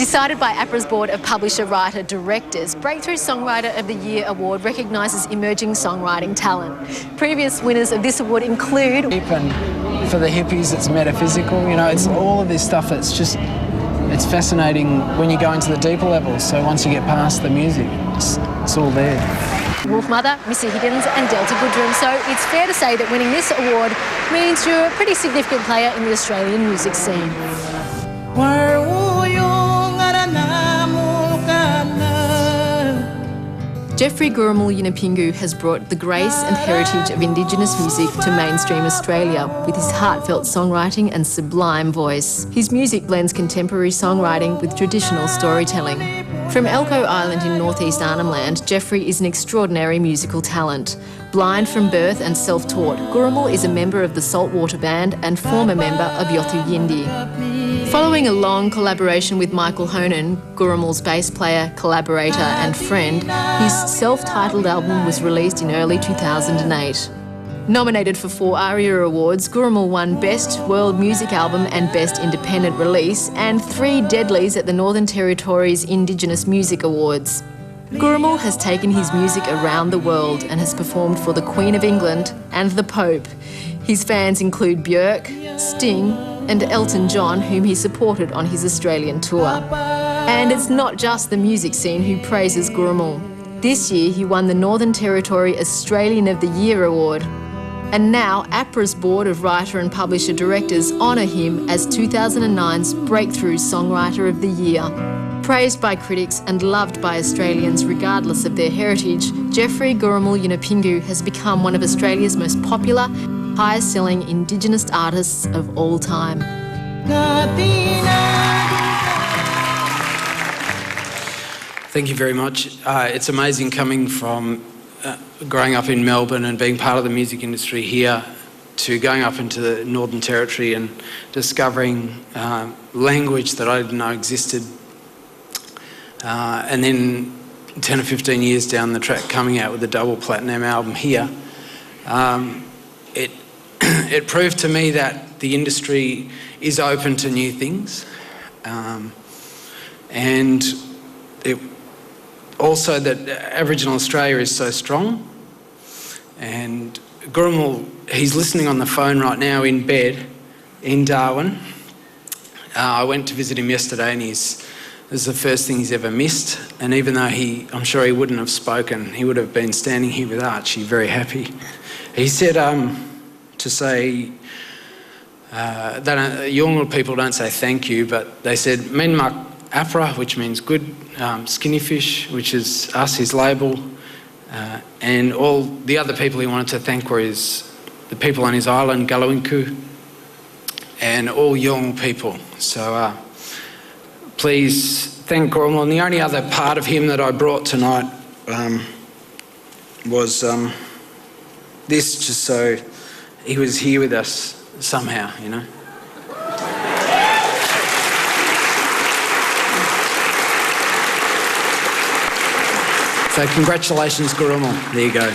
Decided by APRA's Board of Publisher, Writer, Directors, Breakthrough Songwriter of the Year Award recognises emerging songwriting talent. Previous winners of this award include... And for the hippies, it's metaphysical, you know, it's all of this stuff that's just, it's fascinating when you go into the deeper levels. So once you get past the music, it's all there. Wolfmother, Missy Higgins and Delta Goodrum. So it's fair to say that winning this award means you're a pretty significant player in the Australian music scene. Geoffrey Gurrumul Yunupingu has brought the grace and heritage of Indigenous music to mainstream Australia with his heartfelt songwriting and sublime voice. His music blends contemporary songwriting with traditional storytelling. From Elcho Island in North East Arnhem land, Geoffrey is an extraordinary musical talent. Blind from birth and self-taught, Gurrumul is a member of the Saltwater Band and former member of Yunupingu. Following a long collaboration with Michael Honan, Gurrumul's bass player, collaborator and friend, his self-titled album was released in early 2008. Nominated for 4 ARIA Awards, Gurrumul won Best World Music Album and Best Independent Release and 3 Deadlies at the Northern Territory's Indigenous Music Awards. Gurrumul has taken his music around the world and has performed for the Queen of England and the Pope. His fans include Björk, Sting and Elton John, whom he supported on his Australian tour. And it's not just the music scene who praises Gurrumul. This year he won the Northern Territory Australian of the Year Award. And now APRA's Board of Writer and Publisher Directors honour him as 2009's Breakthrough Songwriter of the Year. Praised by critics and loved by Australians regardless of their heritage, Geoffrey Gurrumul Yunupingu has become one of Australia's most popular, highest-selling Indigenous artists of all time. Thank you very much. It's amazing coming from growing up in Melbourne and being part of the music industry here to going up into the Northern Territory and discovering language that I didn't know existed. And then 10 or 15 years down the track, coming out with a double platinum album here, it proved to me that the industry is open to new things, and also that Aboriginal Australia is so strong. And Gurrumul, he's listening on the phone right now in bed in Darwin. I went to visit him yesterday and this is the first thing he's ever missed. And even though I'm sure he wouldn't have spoken, he would have been standing here with Archie, very happy. He said to say, Yunupingu people don't say thank you, but they said men mak APRA, which means good, skinny fish, which is us, his label, and all the other people he wanted to thank were the people on his island, Gurrumul, and all Yunupingu people. So please thank Gurrumul. And the only other part of him that I brought tonight was this, just so he was here with us somehow, you know. So congratulations, Gurrumul. There you go.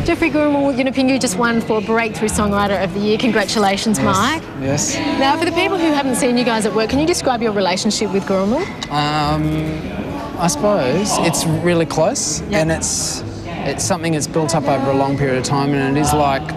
Geoffrey Gurrumul Yunupingu just won for Breakthrough Songwriter of the Year. Congratulations, Mike. Yes. Now, for the people who haven't seen you guys at work, can you describe your relationship with Gurrumul? I suppose it's really close, and it's something that's built up over a long period of time, and it is like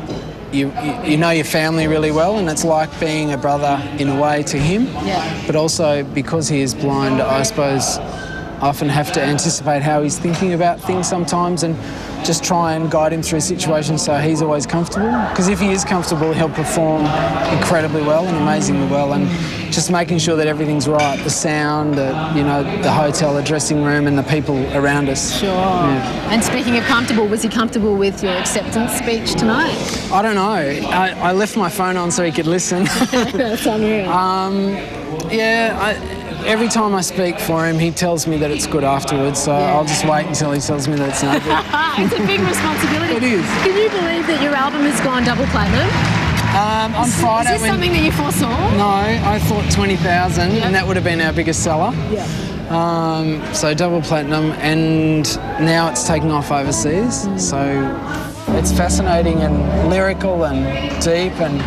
you know your family really well, and it's like being a brother in a way to him. Yeah. But also because he is blind, I suppose I often have to anticipate how he's thinking about things sometimes and just try and guide him through situations so he's always comfortable. Because if he is comfortable, he'll perform incredibly well and amazingly well, and just making sure that everything's right, the sound, the hotel, the dressing room and the people around us. Sure. Yeah. And speaking of comfortable, was he comfortable with your acceptance speech tonight? I don't know. I left my phone on so he could listen. That's unreal. Every time I speak for him, he tells me that it's good afterwards, so I'll just wait until he tells me that it's no good. It's a big responsibility. It is. Can you believe that your album has gone double platinum? On Friday... Is this something that you foresaw? No, I thought 20,000, and that would have been our biggest seller. Yeah. So double platinum, and now it's taking off overseas, so it's fascinating and lyrical and deep and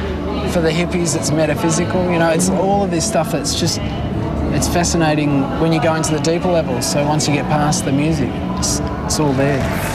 For the hippies, it's metaphysical. You know, it's all of this stuff that's just, it's fascinating when you go into the deeper levels. So once you get past the music, it's all there.